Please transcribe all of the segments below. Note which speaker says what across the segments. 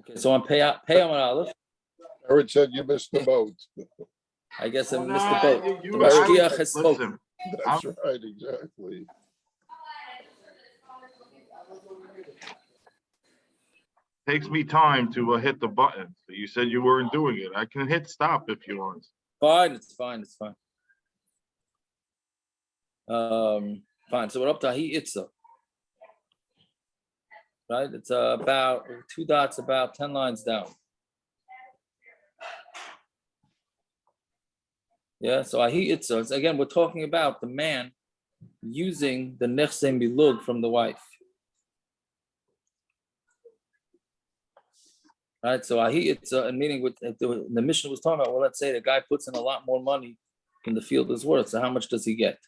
Speaker 1: Okay, so on pay on Aleph.
Speaker 2: Eric said you missed the boat.
Speaker 1: I guess I missed the boat. The Mashgiach has spoken.
Speaker 2: That's right, exactly.
Speaker 3: Takes me time to hit the button. So you said you weren't doing it. I can hit stop if you want.
Speaker 1: Fine, it's fine. Fine. So we're up to Ahi Itza. Right? It's about 2 dots, about 10 lines down. Yeah, so Ahi Itza. Again, we're talking about the man using the Nechse Milug from the wife. Right, so Ahi Itza, meaning with the Mishnah was talking about, well, let's say the guy puts in a lot more money than the field is worth. So how much does he get?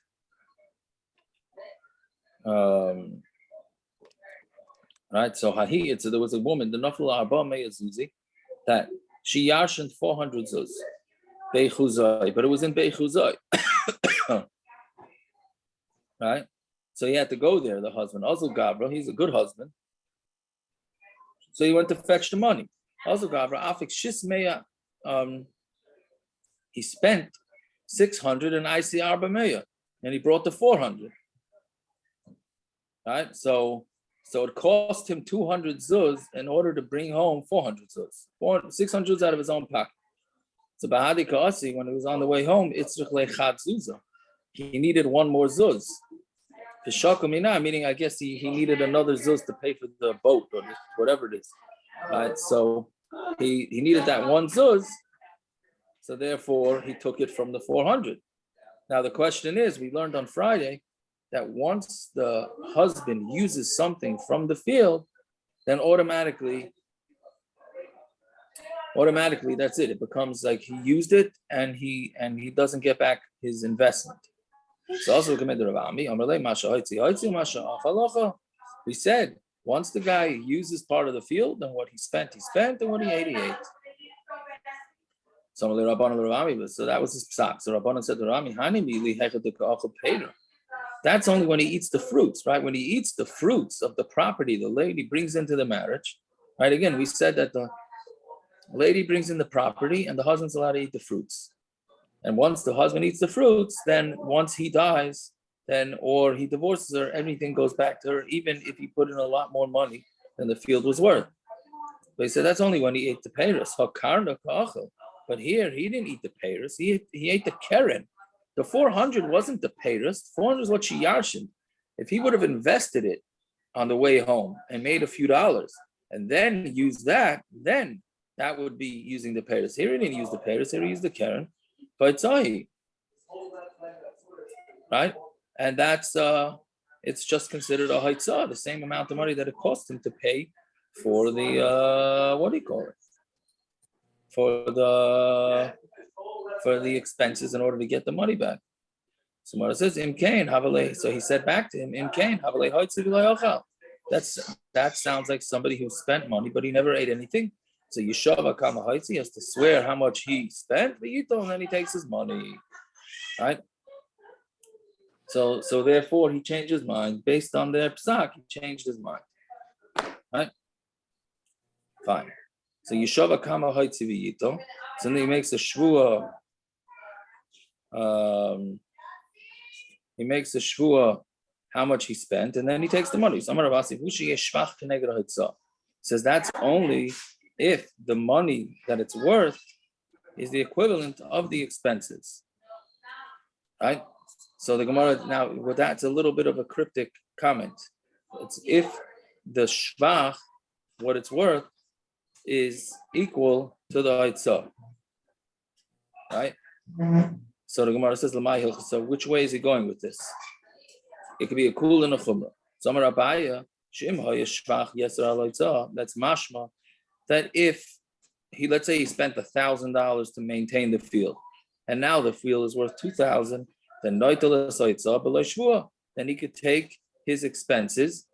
Speaker 1: Right, so Ahi Itza, there was a woman, the Nafla Arba Meyazuzi, that she yashened 400 zuz, Beichuzai, but it was in Beichuzai. Right, so he had to go there, the husband. Also Gabra, he's a good husband. So he went to fetch the money. Also Gabra, Afik Shismeya, he spent 600 and IC Arba Meya, and he brought the 400. Right, so it cost him 200 zuz in order to bring home 400 zuz. 600 zuz out of his own pocket. So Bahadi Kaasi, when he was on the way home, he needed one more zuz. Meaning, I guess he needed another zuz to pay for the boat or whatever it is. Right, so he needed that one zuz. So therefore, he took it from the 400. Now the question is, we learned on Friday that once the husband uses something from the field, then automatically that's it. It becomes like he used it and he doesn't get back his investment. So also we said once the guy uses part of the field, then what he spent, and what he ate, he ate. So that was his psak. So Rabbanan said to Rami, that's only when he eats the fruits, right? When he eats the fruits of the property the lady brings into the marriage, right? Again, we said that the lady brings in the property and the husband's allowed to eat the fruits. And once the husband eats the fruits, then once he dies, or he divorces her, everything goes back to her, even if he put in a lot more money than the field was worth. But he said that's only when he ate the peiros. But here, he didn't eat the peiros. He ate the keren. The 400 wasn't the peiros. 400 is what she yarshened. If he would have invested it on the way home and made a few dollars and then used that, then that would be using the peiros. Here he didn't use the peiros. Here he used the keren. But it's right? And that's it's just considered a haitzah, the same amount of money that it cost him to pay for the what do you call it? For the expenses in order to get the money back. So Mara says, Im Kain, Havale. So he said back to him, Im Kain, Havale, that sounds like somebody who spent money, but he never ate anything. So Yeshava Kama Haitzi, he has to swear how much he spent, and then he takes his money. Right? So therefore he changed his mind. Based on their psak, he changed his mind. Right? Fine. So Yeshava Kama Haitzi v'yito. So then he makes a shvua. He makes a shvua how much he spent, and then he takes the money. Says that's only if the money that it's worth is the equivalent of the expenses. Right? So the Gemara, now with that's a little bit of a cryptic comment. It's if the shvach, what it's worth, is equal to the haitzah. Right? So the Gemara says, so which way is he going with this? It could be a kul and a chumrah. Zamar Abaya, that's mashma, that if let's say he spent $1,000 to maintain the field, and now the field is worth $2,000, then he could take his expenses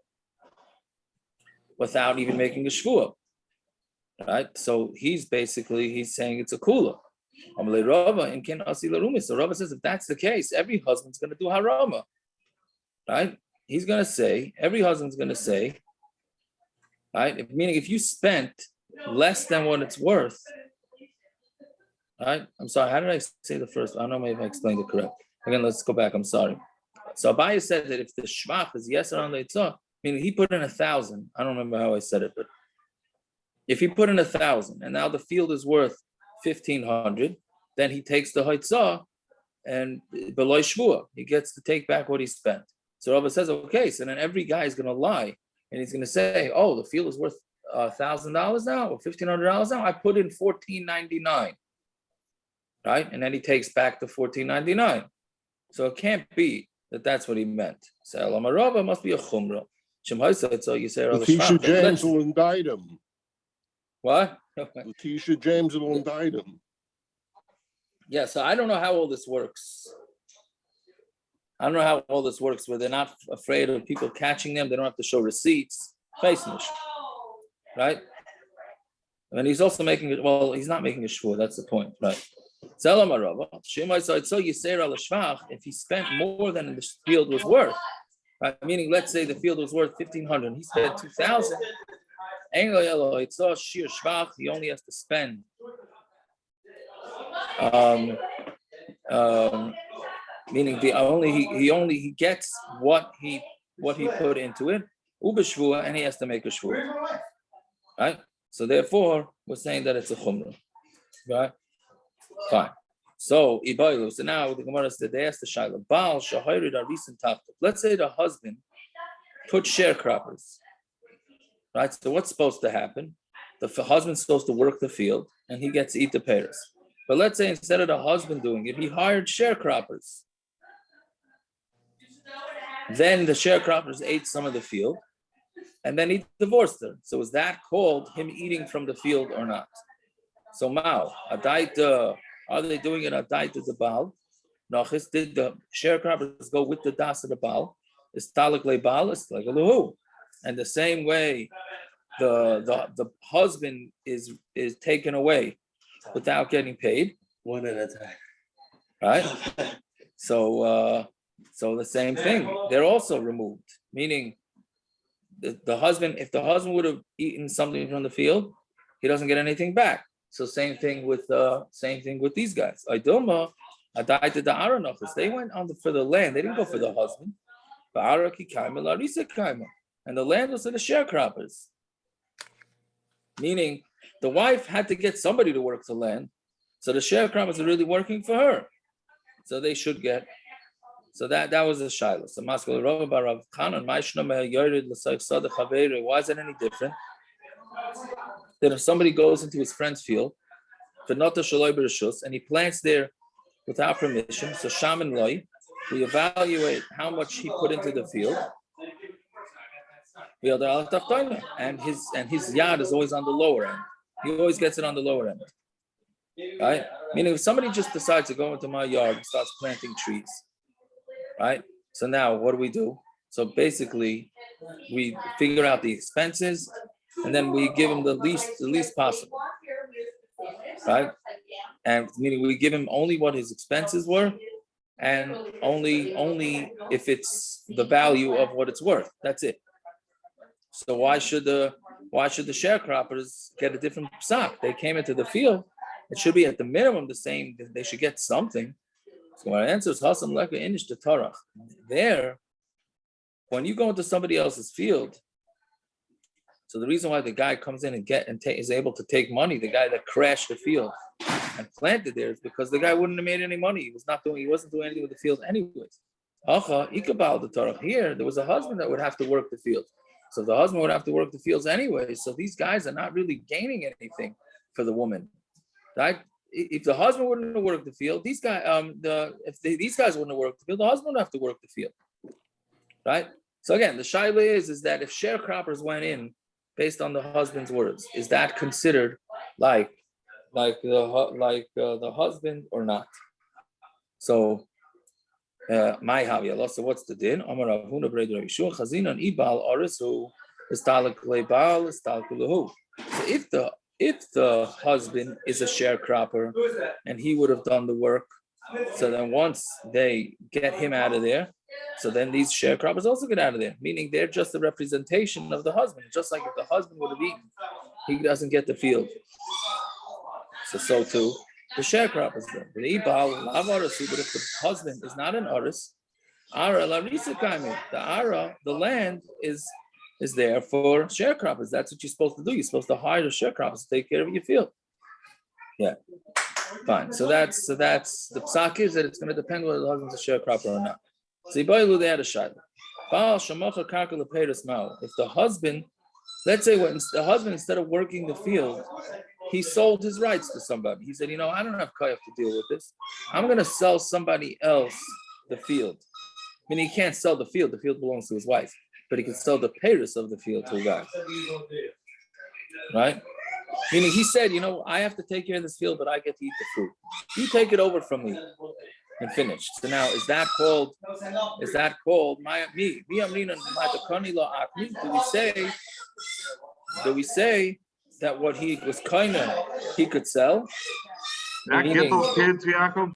Speaker 1: without even making a shvua. Right? So he's saying it's a kula. So Rava says if that's the case, every husband's going to do harama. Right? Every husband's going to say, right? Meaning if you spent less than what it's worth, right? I'm sorry, how did I say the first? I don't know if I explained it correct. Again, let's go back. I'm sorry. So Abaye said that if the shvach is yes around the itzah, meaning he put in 1,000. I don't remember how I said it, but if he put in 1,000 and now the field is worth 1,500, then he takes the haitzah and below shvua, he gets to take back what he spent. So Rabbi says, okay, so then every guy is going to lie and he's going to say, oh, the field is worth $1,000 now or $1,500 now. I put in $1,499, right? And then he takes back the $1,499. So it can't be that that's what he meant. So Elamarava must be a chumrah. So you say,
Speaker 2: Letitia James will indict him.
Speaker 1: What?
Speaker 2: Letitia James will indict him.
Speaker 1: Yeah, so I don't know how all this works. I don't know how all this works, where they're not afraid of people catching them. They don't have to show receipts. Right? And he's also making it, well, he's not making a shvur. That's the point, right? If he spent more than the field was worth, right? Meaning, let's say the field was worth 1,500, he spent 2,000. He only has to spend meaning he gets what he put into it, and he has to make a shvur, right? So therefore, we're saying that it's a chumrah, right? Fine. So Ibailu. So now the Gemara said they asked the Shaila, Baal Shahayrid Arisin Tachta. Let's say the husband put sharecroppers. Right? So what's supposed to happen? The husband's supposed to work the field and he gets to eat the pears. But let's say instead of the husband doing it, he hired sharecroppers. Then the sharecroppers ate some of the field and then he divorced her. So is that called him eating from the field or not? So Mao, are they doing it Adaita the Baal? Nachis, did the sharecroppers go with the das of the Baal? Is Talik le Baal, it's like a luhu. And the same way the husband is taken away without getting paid.
Speaker 4: One at a time.
Speaker 1: Right? So the same thing. They're also removed. Meaning the husband, if the husband would have eaten something from the field, he doesn't get anything back. So same thing with these guys. They went on for the land. They didn't go for the husband. And the land was for the sharecroppers. Meaning the wife had to get somebody to work the land. So the sharecroppers are really working for her. So they should get. So that was the shaila. So Maskal Rav Barav Khanan, why is it any different? That if somebody goes into his friend's field, and he plants there without permission, so shaman loy, we evaluate how much he put into the field. And his yard is always on the lower end. He always gets it on the lower end. Right? Meaning if somebody just decides to go into my yard and starts planting trees, right? So now what do? So basically we figure out the expenses and then we give him the least possible. Right? And meaning we give him only what his expenses were and only if it's the value of what it's worth. That's it. So why should the sharecroppers get a different psak? They came into the field. It should be at the minimum the same. They should get something. So my answer is Hasam Leka Inish the Tarach. There, when you go into somebody else's field, so the reason why the guy comes in and is able to take money, the guy that crashed the field and planted there, is because the guy wouldn't have made any money. He wasn't doing anything with the field anyways. Here, there was a husband that would have to work the field. So the husband would have to work the fields anyway. So these guys are not really gaining anything for the woman, right? If the husband wouldn't have worked the field, these guys, these guys wouldn't have worked the field, the husband would have to work the field, right? So again, the shaila is that if sharecroppers went in based on the husband's words, is that considered like the husband or not? So. My Havia. So what's the din? Amar Avuna Breder Yeshua Chazina and Ibal Arisu is Talak Lebal is Talak Lahu. So if the husband is a sharecropper and he would have done the work, so then once they get him out of there, so then these sharecroppers also get out of there. Meaning they're just a representation of the husband. Just like if the husband would have eaten he doesn't get the field. So too, the sharecroppers then. But if the husband is not an aris, the land is there for sharecroppers. That's what you're supposed to do. You're supposed to hire the sharecroppers to take care of your field. Yeah, fine. So that's the psak is that it's going to depend whether the husband's a sharecropper or not. So they had a shayla. If the husband, let's say when the husband, instead of working the field, he sold his rights to somebody. He said, I don't have kayach to deal with this. I'm going to sell somebody else the field. I mean, he can't sell the field. The field belongs to his wife. But he can sell the payers of the field to a guy. Right? Meaning he said, I have to take care of this field, but I get to eat the fruit. You take it over from me and finish. So now, is that called do we say that what he was he could sell?
Speaker 3: That get those kids, Yaakov?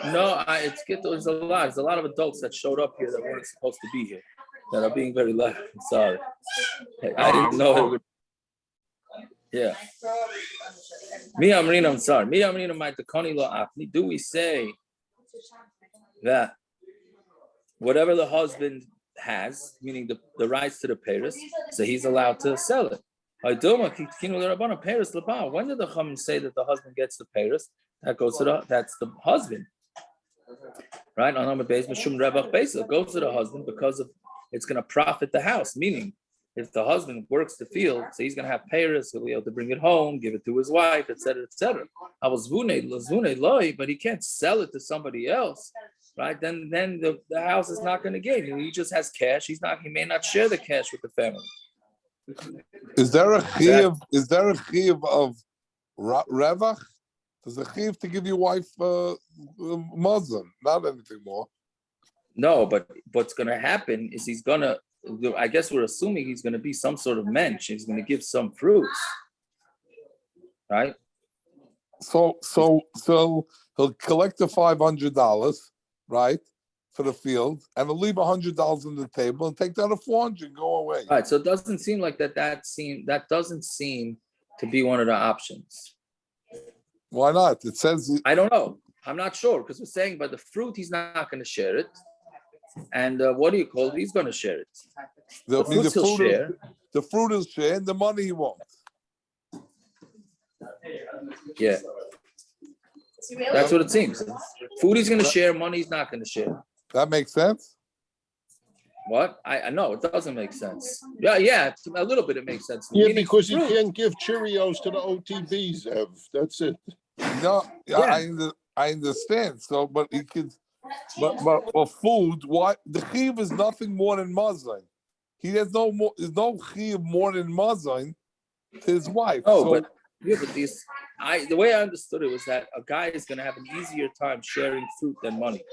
Speaker 1: No, there's a lot. There's a lot of adults that showed up here that weren't supposed to be here, that are being very loud. I'm sorry. I didn't know it would. Yeah. I'm sorry. Do we say that whatever the husband has, meaning the rights to the payers, so he's allowed to sell it? When did the Chum say that the husband gets the payers? That's the husband. Right? It goes to the husband because of it's going to profit the house. Meaning, if the husband works the field, so he's going to have payers, he'll be able to bring it home, give it to his wife, etc., etc. But he can't sell it to somebody else, right? Then the house is not going to gain. He just has cash. He may not share the cash with the family.
Speaker 4: Is there a chiyuv? Is there a chiyuv of revach? There's a chiyuv to give your wife Muslim, not anything more.
Speaker 1: No, but what's going to happen is he's going to. I guess we're assuming he's going to be some sort of mensch. He's going to give some fruits, right?
Speaker 4: So he'll collect the $500, right, for the field, and he'll leave $100 on the table and take down a $400 and go away.
Speaker 1: Right. So it doesn't seem like that doesn't seem to be one of the options.
Speaker 4: Why not? It says.
Speaker 1: I don't know. I'm not sure because we're saying by the fruit he's not going to share it. And what do you call it? He's going to share it. The fruit he'll share.
Speaker 4: The fruit he'll share, and the money he won't.
Speaker 1: Yeah. That's what it seems. Food he's going to share, money he's not going to share.
Speaker 4: That makes sense?
Speaker 1: What? I know, it doesn't make sense. Yeah, a little bit it makes sense.
Speaker 2: Yeah, because he can't give Cheerios to the OTBs, Ev. That's it.
Speaker 4: No, yeah. I understand. So, but he could... But for food, why the chiv is nothing more than mazon. He has no more. There's no chiv more than mazon to his wife.
Speaker 1: Oh, so, but these. The way I understood it was that a guy is going to have an easier time sharing fruit than money.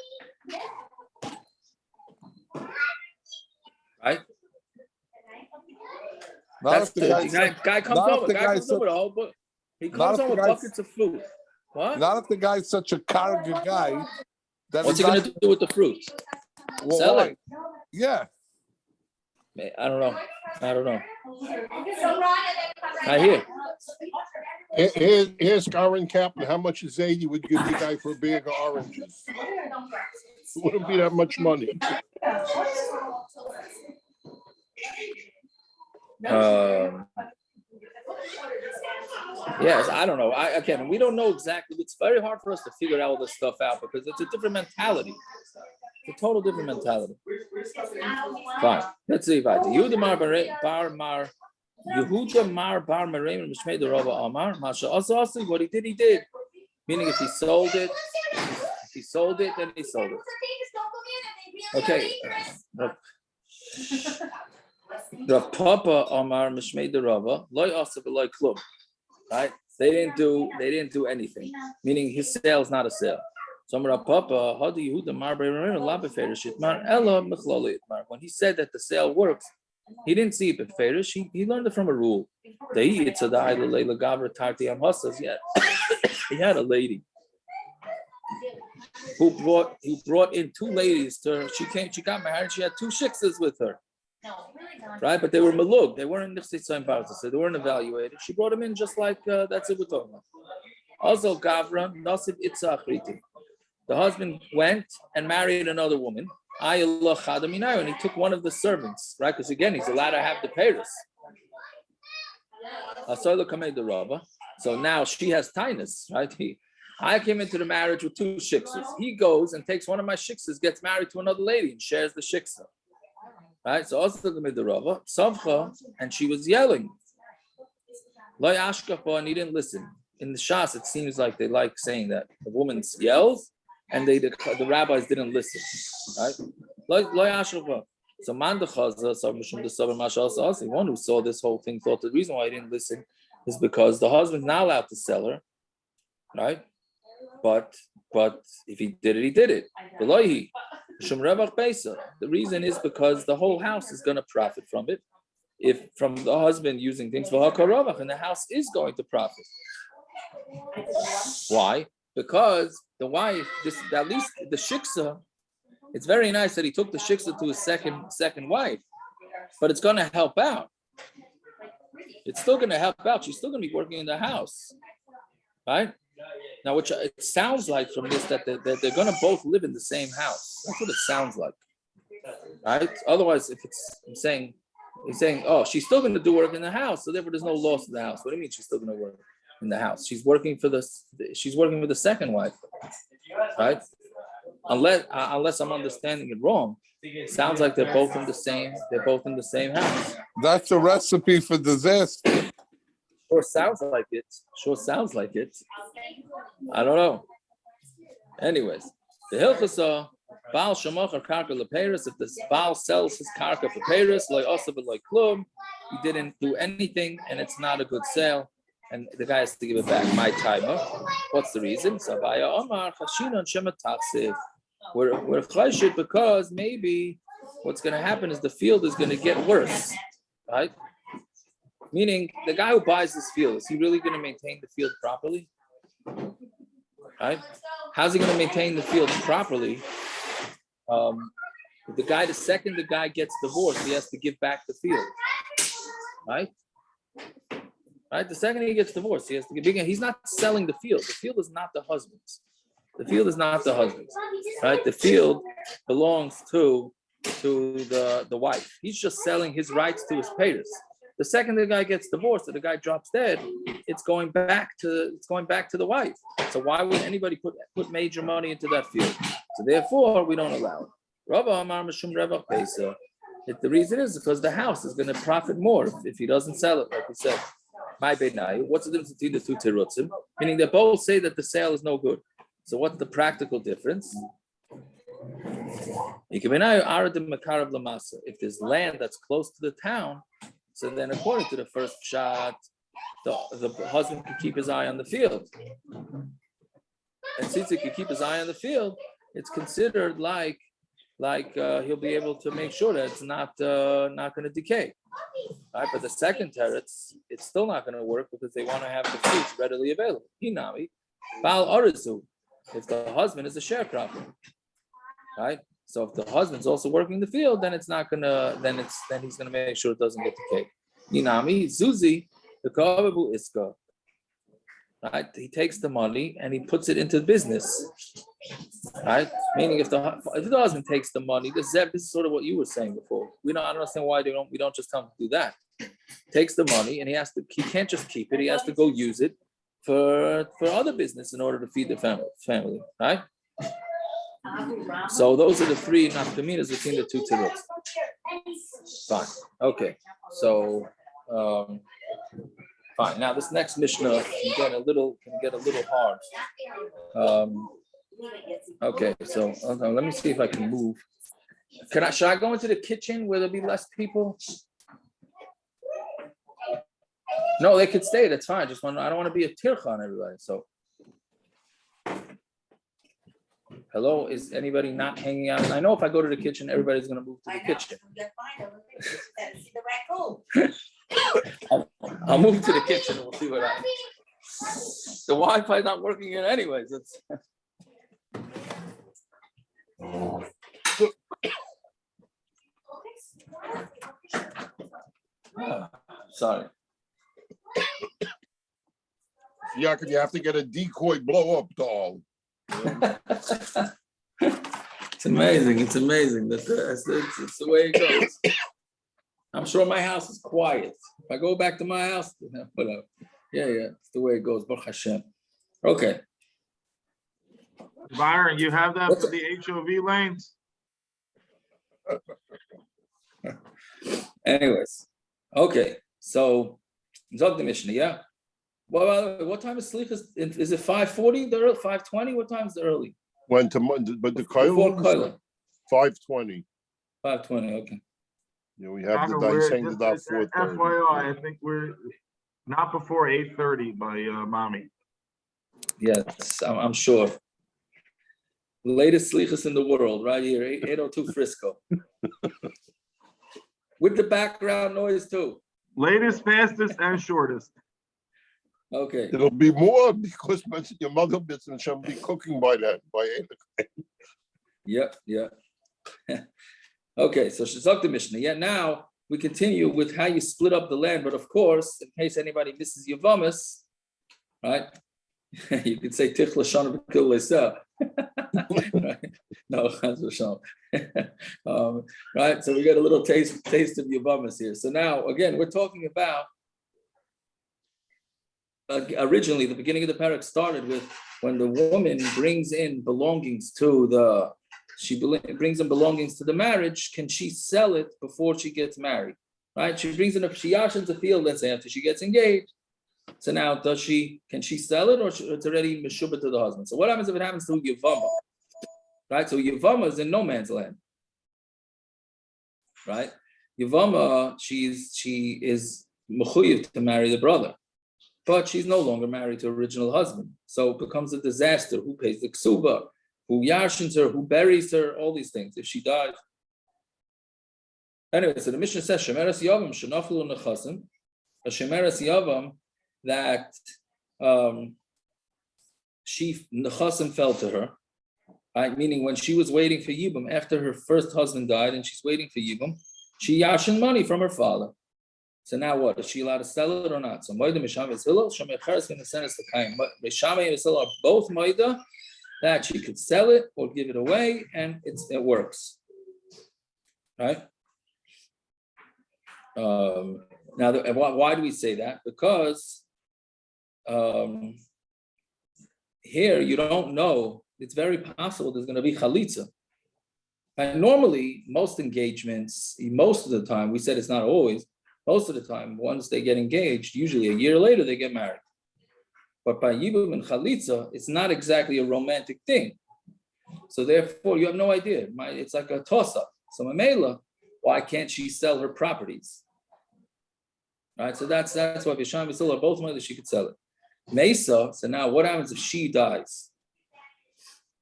Speaker 1: Right. That's the guy comes over. The guy comes over with a whole book. He comes home with buckets of fruit. What?
Speaker 4: Not if the guy's such a character guy.
Speaker 1: What's he going to do with the fruits?
Speaker 4: Well,
Speaker 1: sell it.
Speaker 4: Yeah.
Speaker 1: I don't know. I hear.
Speaker 2: Here's Karen Kaplan. How much is Zadie would give the guy for a bag of oranges? It wouldn't be that much money.
Speaker 1: Yes, I don't know. Again, we don't know exactly. It's very hard for us to figure all this stuff out because it's a different mentality. It's a total different mentality. Fine. Let's see. Yehuda mar bar Merim Mishmei the Rava Amar Masha also what he did. Meaning, if he sold it, then he sold it. Okay. The Papa Amar Mishmei the Rava loy asa v'loy klum. Right? They didn't do anything. Meaning his sale is not a sale. So Papa, how do Yehuda mar ella mechloli mar? When he said that the sale works, he didn't see it beferish. He learned it from a rule. He had a lady who brought in two ladies to her. She got married. She had two shiksas with her. right? But they were malug. They weren't nichsitzayin parza, so they weren't evaluated. She brought them in just like that's it we're talking about. Also, Gavra nasib itzachriti. The husband went and married another woman. And he took one of the servants, right? Because again, he's allowed to have the peiros. So now she has tinus, right? I came into the marriage with 2 shiksas. He goes and takes one of my shiksas, gets married to another lady, and shares the shiksa. Right? So also the Rava, Savcha, and she was yelling. Loy ashkafa, and he didn't listen. In the Shas, it seems like they like saying that. The woman yells, and the rabbis didn't listen. Right? Loy ashkafa. So man the chaza, the one who saw this whole thing thought the reason why he didn't listen is because the husband's not allowed to sell her, right? But if he did it, he did it. The reason is because the whole house is going to profit from it. If from the husband using things for hakaravach, and the house is going to profit. Why? Because the wife, at least the shiksa, it's very nice that he took the shiksa to his second wife, but it's going to help out. It's still going to help out. She's still going to be working in the house, right? Now, which it sounds like from this that they're going to both live in the same house. That's what it sounds like, right? Otherwise, if he's saying, oh, she's still going to do work in the house, so therefore there's no loss in the house. What do you mean she's still going to work in the house? She's working with the second wife, right? Unless I'm understanding it wrong, it sounds like they're both in the same house.
Speaker 4: That's a recipe for disaster.
Speaker 1: Sure sounds like it. I don't know. Anyways, the hilchasa Baal shemachar karka leperis. If the Baal sells his karka for peris, loy osav loy klum, he didn't do anything, and it's not a good sale, and the guy has to give it back. My timer. What's the reason? Sabaya Omar chashinon shematachsev. We're chayshit because maybe what's going to happen is the field is going to get worse, right? Meaning, the guy who buys this field, is he really going to maintain the field properly? Right? How's he going to maintain the field properly? The second the guy gets divorced, he has to give back the field. Right? Right? The second he gets divorced, he has to give. He's not selling the field. The field is not the husband's. Right? The field belongs to the wife. He's just selling his rights to his payers. The second the guy gets divorced or the guy drops dead, it's going back to the wife. So why would anybody put major money into that field? So therefore, we don't allow it. The reason is because the house is going to profit more if he doesn't sell it, like we said. What's the difference between the two terutzim? Meaning they both say that the sale is no good. So what's the practical difference? If there's land that's close to the town, so then according to the first shot, the husband can keep his eye on the field. And since he can keep his eye on the field, it's considered like he'll be able to make sure that it's not going to decay. Right? But the second teretz, it's still not going to work because they want to have the fruits readily available. Hinami, Baal Arizu, if the husband is a sharecropper. Right? So if the husband's also working in the field, then it's not gonna. Then he's gonna make sure it doesn't get decayed. Ninami Zuzi the Kawabu Iska. Right? He takes the money and he puts it into business. Right? Meaning, if the husband takes the money, this is sort of what you were saying before. I don't understand why we don't just tell him to do that. Takes the money and he can't just keep it. He has to go use it for other business in order to feed the family. Right? So those are the three nafkaminas between the two tirut. Fine. Okay. So fine. Now this next Mishnah can get a little hard. Okay. So let me see if I can move. Should I go into the kitchen where there'll be less people? No, they could stay. That's fine. I don't want to be a tircha on everybody. So. Hello, is anybody not hanging out? I know if I go to the kitchen, everybody's going to move to the kitchen. I'll move to the kitchen and we'll see what happens. The Wi-Fi is not working here anyways. Sorry.
Speaker 2: Yaakov, you have to get a decoy blow-up doll.
Speaker 1: It's amazing. It's amazing. It's the way it goes. I'm sure my house is quiet. If I go back to my house, whatever. Yeah, it's the way it goes. Baruch Hashem. Okay.
Speaker 3: Byron, you have that for the HOV lanes?
Speaker 1: Anyways, okay. So, Zog the Mishnah, yeah. Well, what time is Slichas? Is it 5:40? The early 5:20? What time is the early?
Speaker 2: When to but the
Speaker 1: Before
Speaker 2: Koil 5:20.
Speaker 1: 5:20. Okay.
Speaker 2: Yeah, we have the dice saying the dot 4:30.
Speaker 3: FYI, I think we're not before 8:30 by mommy.
Speaker 1: Yes, I'm sure. The latest Slichas in the world, right here, 802 Frisco. With the background noise too.
Speaker 3: Latest, fastest, and shortest.
Speaker 1: Okay.
Speaker 2: It'll be more because your mother shall be cooking by then, by 8 o'clock.
Speaker 1: Yep. Okay, so Shazak the Mishnah. Yeah, now we continue with how you split up the land, but of course, in case anybody misses Yavamas, right? You could say Tichla Shana B'Kil Leisa. No, right. So we got a little taste of Yavamas here. So now again, we're talking about originally the beginning of the parak started with when the woman brings in belongings to the marriage. Can she sell it before she gets married? Right? She brings in she yashins a field, let's say after she gets engaged. So now can she sell it or it's already meshubah to the husband? So what happens if it happens to Yavama? Right? So Yavama is in no man's land. Right? Yavama, she is mechuyev to marry the brother, but she's no longer married to her original husband. So it becomes a disaster. Who pays the ksuba? Who yashins her? Who buries her? All these things. If she dies. Anyway, so the Mishnah says shemeres yavam shenaflu nechasim. A shemeres yavam that she nechasim fell to her. Right? Meaning when she was waiting for Yibum after her first husband died and she's waiting for Yibum, she yashin money from her father. So now what? Is she allowed to sell it or not? So Moida Mishama is Hillel, Shemei is going to send us the Kaim. But Mishama and Hillel are both Moida that she could sell it or give it away and it works. Right? Now, why do we say that? Because here you don't know. It's very possible there's going to be chalitza. And normally, most engagements, most of the time, we said it's not always, most of the time, once they get engaged, usually a year later, they get married. But by Yibum and Chalitza, it's not exactly a romantic thing. So therefore, you have no idea. It's like a toss-up. So Mamela, why can't she sell her properties? Right, so that's why Bisham and Sil are both mother, she could sell it. Mesa, so now what happens if she dies?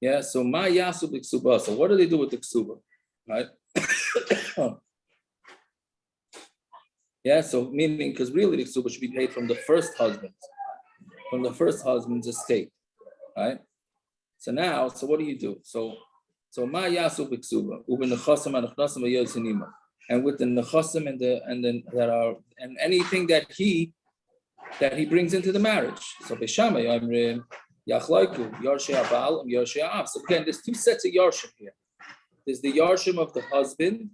Speaker 1: Yeah, so Ma Yasu B'Ksuba. So what do they do with the Ksuba? Right? Yeah, so meaning because really the Ksuba should be paid from the first husband's estate. Right? So now, so what do you do? So Ma Yasu B'Ksuba, Uben Nechasim and Nechnasim V'Yosinima. And with the Nechasim and anything that he brings into the marriage. So B'Shamay Amrim Yachlaiku, Yarshei Abal, and Yarshei Av. So again, there's two sets of Yarshim here. There's the Yarshim of the husband,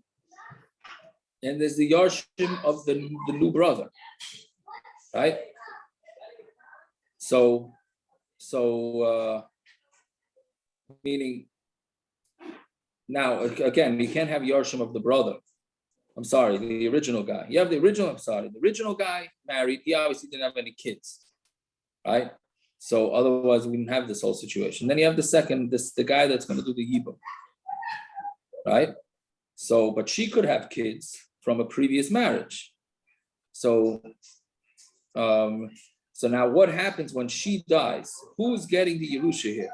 Speaker 1: and there's the Yarshim of the new brother. Right? So meaning now again, you can't have Yarshim of the brother. I'm sorry, the original guy. You have the original guy married, he obviously didn't have any kids. Right? So otherwise, we didn't have this whole situation. Then you have the second, the guy that's going to do the yibum, right? So, but she could have kids from a previous marriage. So now what happens when she dies? Who's getting the Yerusha here?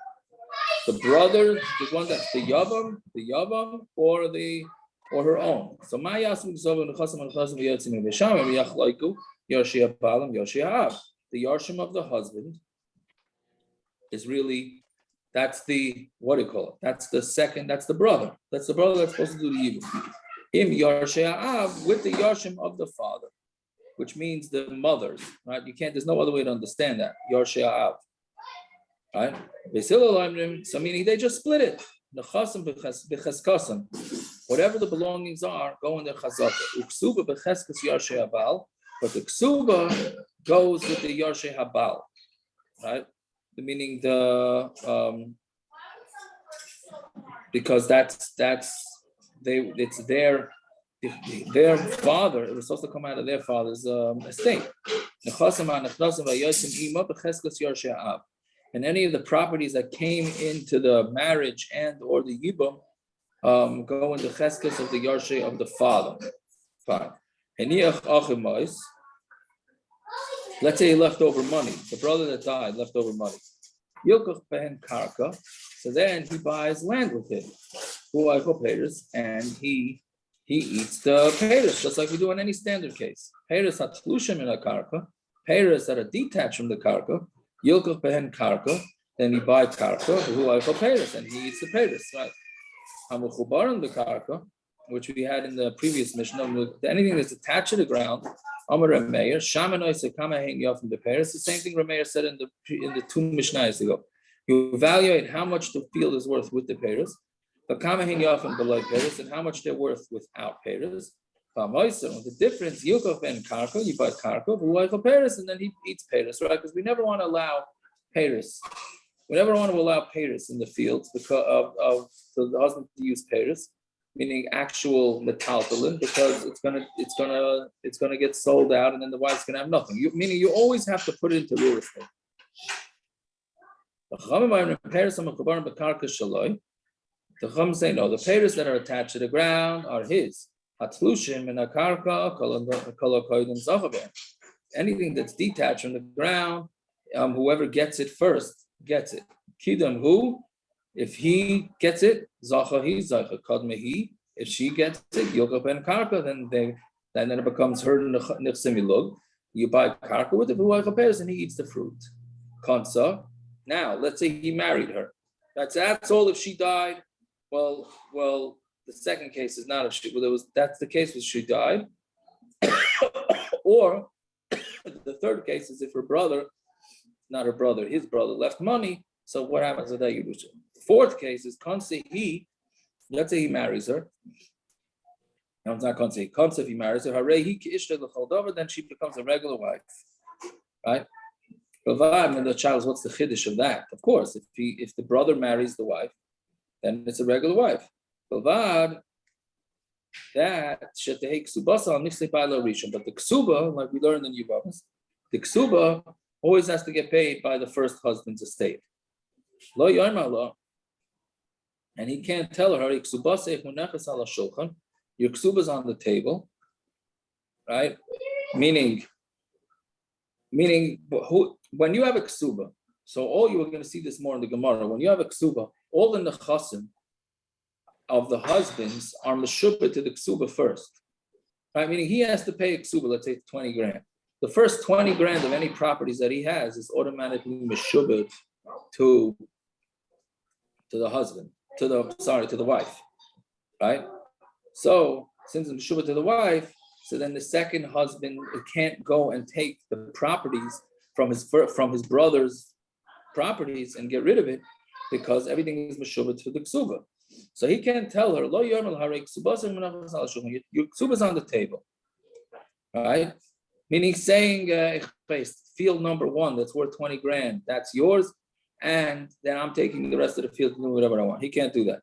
Speaker 1: The brother, the one that's the yavam, or her own. So the yarshim of the husband is really, that's the, what do you call it? That's the second, that's the brother. That's the brother that's supposed to do the yibum. Him yarshei av with the yarshim of the father. which means the mothers, right? There's no other way to understand that. Yorshei Ha'av, right? So meaning they just split it. Whatever the belongings are, go in their chazaka. Uksuba becheskas Yorshei Habal, but the ksuba goes with the Yorshei Habal, right? Meaning because it's their father. It was supposed to come out of their father's estate. And any of the properties that came into the marriage and or the yibum go in the cheskes of the Yorshei of the father. Fine. Let's say he left over money. The brother that died left over money. So then he buys land with him, and he eats the payers, just like we do in any standard case. Payers hatlushim in a karka, payers that are detached from the karka, yilkach behen karka, then he buys karka, and he eats the payers, right? Hamuchubar in the karka, which we had in the previous Mishnah, anything that's attached to the ground, Amar Rameir, Shamanoi Sekama Hang Yof in the payers, the same thing Rameir said in the two Mishnahs ago. You evaluate how much the field is worth with the payers, but kama hin yafim below payers, and how much they're worth without payers. The difference, Yukov and Karko, you buy Karko, payers, and then he eats payers, right? Because we never want to allow payers. We never want to allow payers in the fields because of the husband to use payers, meaning actual metaltalin, because it's gonna get sold out, and then the wife's gonna have nothing. Meaning you always have to put it into real estate. The Chum say no. The payers that are attached to the ground are his. Anything that's detached from the ground, whoever gets it first gets it. Kidam who? If he gets it, zacha he zacha kadmehi. If she gets it, yokap and karka, then it becomes her nichsemilug. You buy karka with it, and he eats the fruit. Kansa. Now, let's say he married her. That's all if she died. Well, the second case is not if she. Well, that's the case if she died. Or the third case is if her brother, not her brother, his brother left money. So what happens with that? Fourth case is Kanse he. Let's say he marries her. No, it's not Kanse. Kanse if he marries her. Hare he kishta l'choldover, then she becomes a regular wife, right? And the child is, what's the chiddush of that? Of course, if the brother marries the wife, then it's a regular wife. That shetehei ksubasa al nifsei ba'alo rishon. But the ksuba, like we learned in Yevamos, the ksuba always has to get paid by the first husband's estate. Lo yarma lo, and he can't tell her your ksuba's on the table, right? Meaning, when you have a ksuba, so all you are going to see this more in the Gemara. When you have a ksuba, all the nechasim of the husbands are meshubah to the ksuba first, right? Meaning he has to pay a ksuba, let's say 20 grand. The first 20 grand of any properties that he has is automatically meshubah to the husband, to the wife, right? So since it's meshubah to the wife, so then the second husband can't go and take the properties from his brother's properties and get rid of it, because everything is meshubah to the ksuba. So he can't tell her, Lo yarmal harei ksubas your ksuba's on the table, right? Meaning saying, field number 1 that's worth 20 grand, that's yours, and then I'm taking the rest of the field to do whatever I want. He can't do that.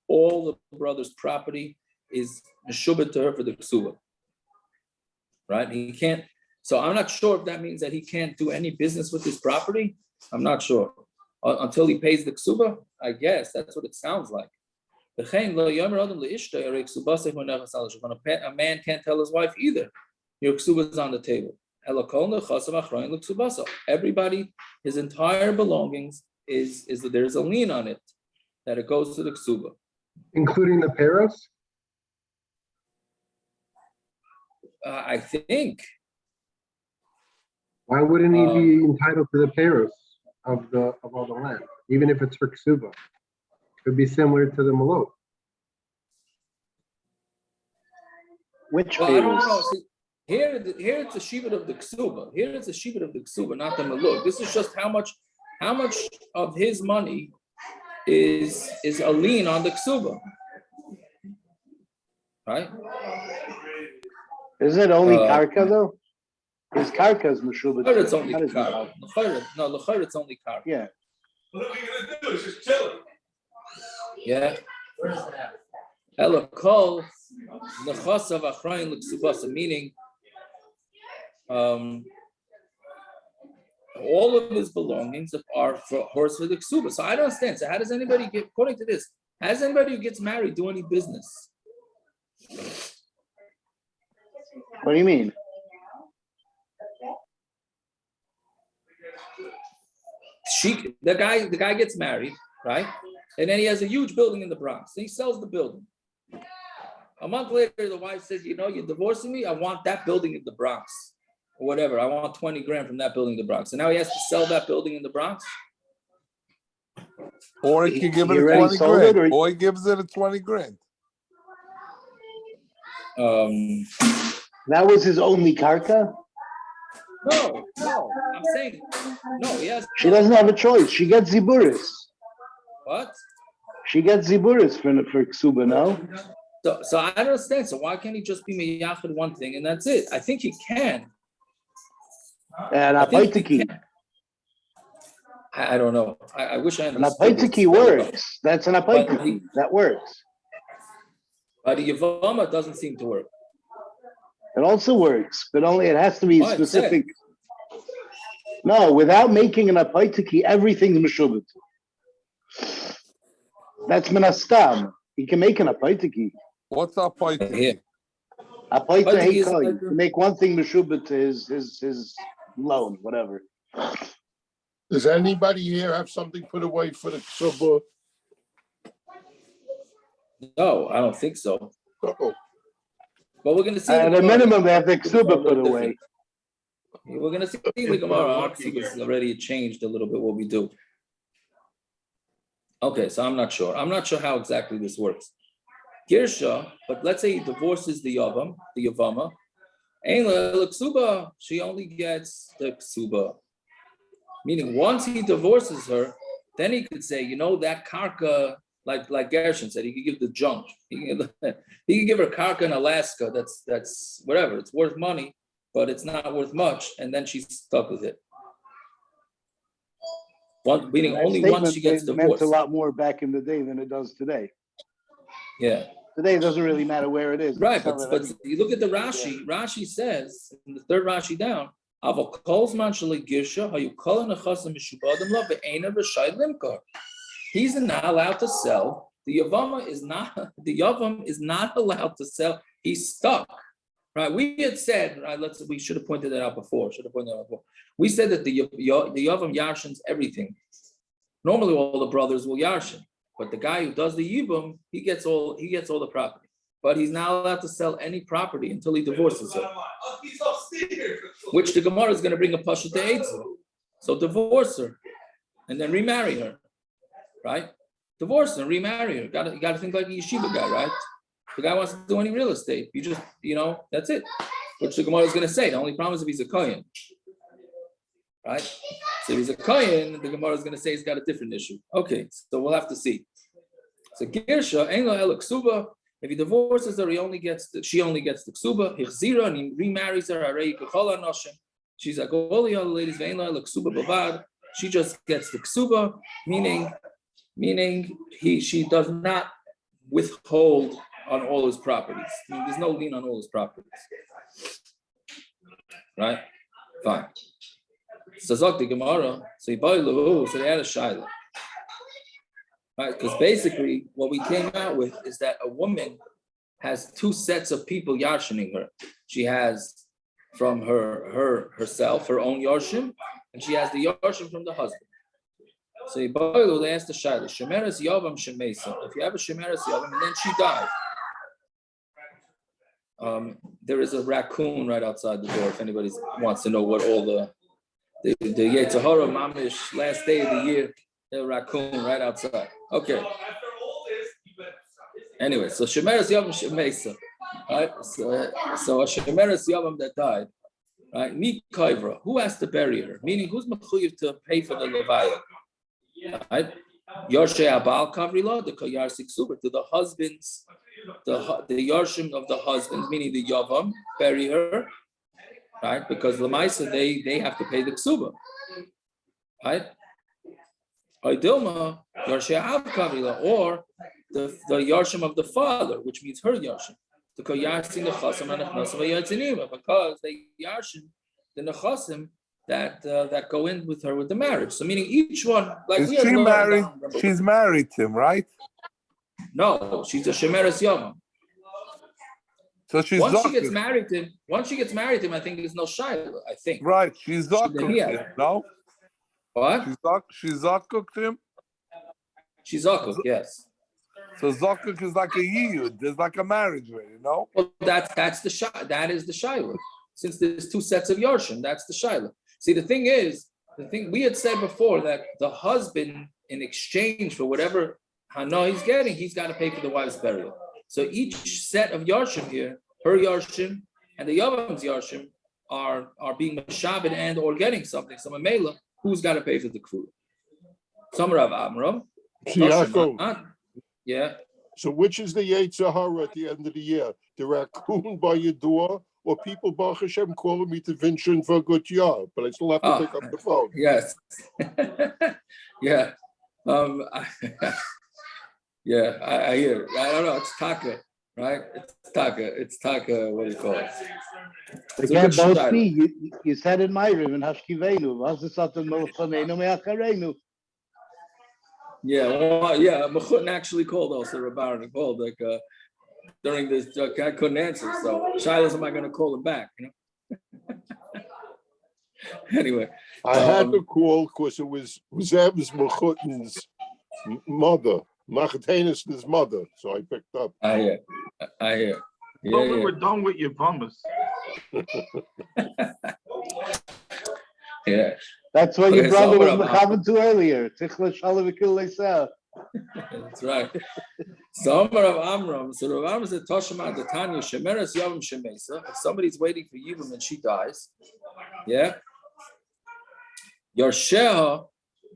Speaker 1: All the brother's property is meshubah to her for the ksuba, right? He can't. So I'm not sure if that means that he can't do any business with his property. I'm not sure until he pays the ksuba. I guess that's what it sounds like. A man can't tell his wife either. Your ksuba is on the table. Everybody, his entire belongings is that there's a lien on it, that it goes to the ksuba,
Speaker 5: including the paras.
Speaker 1: I think.
Speaker 5: Why wouldn't he be entitled to the paras of all the land, even if it's for ksuba? It could be similar to the malot.
Speaker 6: Which
Speaker 1: Well, I don't
Speaker 6: payers?
Speaker 1: know. See, here it's a shibud of the ksuba. Here it's a shibud of the ksuba, not the maluk. This is just how much of his money is a lien on the ksuba, right?
Speaker 6: Isn't it only karka though? His karka is meshubah.
Speaker 1: L'chayr it's only
Speaker 6: Not his
Speaker 1: karka. L'chayr it's only karka.
Speaker 6: Yeah.
Speaker 4: What are we gonna do? It's just chilling.
Speaker 1: Yeah. Ela kol nechasav achrayin l'ksubasa, meaning all of his belongings are for horse for the ksuba. So I don't understand. So how does anybody get, according to this, how does anybody who gets married do any business?
Speaker 6: What do you mean?
Speaker 1: The guy gets married, right? And then he has a huge building in the Bronx. And he sells the building. A month later, the wife says, you know, you're divorcing me. I want that building in the Bronx. Or whatever. I want 20 grand from that building in the Bronx. And now he has to sell that building in the Bronx.
Speaker 4: Or he can give it
Speaker 6: He
Speaker 4: a
Speaker 6: already
Speaker 4: 20
Speaker 6: sold
Speaker 4: grand.
Speaker 6: it, or-
Speaker 4: Or he gives it a 20 grand.
Speaker 6: That was his only karka?
Speaker 1: No. I'm saying, no, he has.
Speaker 6: She doesn't have a choice. She gets ziburis.
Speaker 1: What?
Speaker 6: She gets ziburis for ksuba, no?
Speaker 1: So I don't understand. So why can't he just be meyachid one thing and that's it? I think he can.
Speaker 6: And
Speaker 1: I think he
Speaker 6: apaitiki.
Speaker 1: can. I don't know. I wish I
Speaker 6: An
Speaker 1: understood.
Speaker 6: apaitiki works. That's an apaitiki. That works.
Speaker 1: But the Yavama doesn't seem to work.
Speaker 6: It also works, but only it has to be
Speaker 1: Oh, it
Speaker 6: specific. No, without making an apaitiki, everything's meshubit. That's menastam. He can make an apaitiki.
Speaker 4: What's up,
Speaker 1: Here.
Speaker 4: Paitiki?
Speaker 6: Apaita
Speaker 1: Apaitiki is
Speaker 6: heikoy.
Speaker 1: like-
Speaker 6: To make one thing meshubit to his loan, whatever.
Speaker 2: Does anybody here have something put away for the ksuba?
Speaker 1: No, I don't think so.
Speaker 2: Oh,
Speaker 1: But we're going to see.
Speaker 6: At
Speaker 1: the
Speaker 6: a
Speaker 1: Gemara.
Speaker 6: minimum, they have the
Speaker 1: A
Speaker 6: ksuba
Speaker 1: little
Speaker 6: put away.
Speaker 1: different. We're going to see the Gemara. Obviously, this is already changed a little bit what we do. Okay, so I'm not sure. I'm not sure how exactly this works. Girsha, but let's say he divorces the Yavama. Ein la ksuba, she only gets the ksuba. Meaning, once he divorces her, then he could say, you know, that karka, like Gershon said, he could give the junk. He could give her karka in Alaska. That's whatever. It's worth money, but it's not worth much. And then she's stuck with it. Meaning,
Speaker 6: That
Speaker 1: only
Speaker 6: statement
Speaker 1: once she gets
Speaker 6: meant
Speaker 1: divorced.
Speaker 6: a lot more back in the day than it does today.
Speaker 1: Yeah.
Speaker 6: Today it doesn't really matter where it is.
Speaker 1: Right, but you look at the Rashi. Rashi says in the third Rashi down, he's not allowed to sell. The Yavam is not allowed to sell. He's stuck. Right? We had said, right, we should have pointed that out before. We said that the Yavam yarshins everything. Normally all the brothers will yarshin. But the guy who does the Yibum, he gets all the property. But he's not allowed to sell any property until he divorces her. Which the Gemara is going to bring a pasha to Eitzah. So divorce her and then remarry her. Right? Divorce her and remarry her. You got to think like a yeshiva guy, right? The guy wants to do any real estate. You just, that's it. Which the Gemara is going to say. The only problem is if he's a kohen. Right? So if he's a kohen, the Gemara is going to say he's got a different issue. Okay, so we'll have to see. So Girsha, ein lo ela ksuba. If he divorces her, she only gets the ksuba. Hichzira, and he remarries her. Arei kechol hanoshim. She's like all the other ladies. Ve'ein lo ela ksuba bavad. She just gets the ksuba, meaning she does not withhold on all his properties. There's no lien on all his properties. Right? Fine. So Zok the Gemara, so they had a shaila. Right? Because basically what we came out with is that a woman has two sets of people yarshining her. She has from herself, her own yarshim, and she has the yarshim from the husband. So they asked the shaila, Shemeres Yavam Shemesa. If you have a Shemeres Yavam and then she died, there is a raccoon right outside the door if anybody wants to know what all the Yetzirah Mamish last day of the year, the raccoon right outside. Okay. Anyway, so Shemeres Yavam Shemesa. Right? So a shemeres yavam that died, right? Mi kaivra. Who has to bury her? Meaning, who's mechuyev to pay for the levaya? Right? Yorshe abal kavrila, the kayar siksuber, to the husbands, the yarshim of the husbands, meaning the yavam, bury her, right? Because lemaisa they have to pay the ksuba, right? Oidilma yorshe ab kavrila, or the yarshim of the father, which means her yarshim, the kayar sing the chasam and nechnasim v'yatzinima, because they yarshim the nechasim that go in with her with the marriage. So meaning each one, like
Speaker 4: Is
Speaker 1: we
Speaker 4: she
Speaker 1: have
Speaker 4: married? She's married to him, right?
Speaker 1: No, she's a shemeres yavam.
Speaker 4: So she's
Speaker 1: Once she
Speaker 4: zakuk.
Speaker 1: gets married to him, I think there's no shaila. I think.
Speaker 4: Right, she's zakuk to him, no?
Speaker 1: What?
Speaker 4: She's zakuk to him?
Speaker 1: She's zakuk, yes.
Speaker 4: So zakuk is like a yiyud. There's like a marriage ring, no?
Speaker 1: Well, that is the shaila. Since there's two sets of yarshim, that's the shaila. See, the thing we had said before that the husband, in exchange for whatever hana he's getting, he's got to pay for the wife's burial. So each set of yarshim here, her yarshim and the yavam's yarshim, are being mashabed and or getting something. So Mamela, who's got to pay for the kfur? Some Rav Amram. Yeah.
Speaker 2: So which is the Yetzer Hara at the end of the year? The raccoon by your door, or people, Baruch Hashem, calling me to venture for a good job, but I still have to pick up the phone.
Speaker 1: Yes. Yeah. Yeah, I hear. I don't know. It's taka, right? It's taka. What do you call it?
Speaker 6: Again, both me. You said in my room in Hashkivenu.
Speaker 1: Yeah, well, yeah. Mechutton actually called also Rabbaran. He called like during this. I couldn't answer, so Shiloh's am I going to call him back? You know. Anyway,
Speaker 2: I had to call because it was Zeb's Mechutton's mother. Machtenis's mother, so I picked up.
Speaker 1: I hear. Yeah,
Speaker 3: But we were done with your bummers.
Speaker 1: Yeah.
Speaker 6: That's what your brother was mechavan to earlier.
Speaker 1: That's right. So Rav Amram, Rav Amram said, Toshima the Tanya Shemeres Yavam Shemesa. If somebody's waiting for Yibum and she dies, yeah. Yarsheha,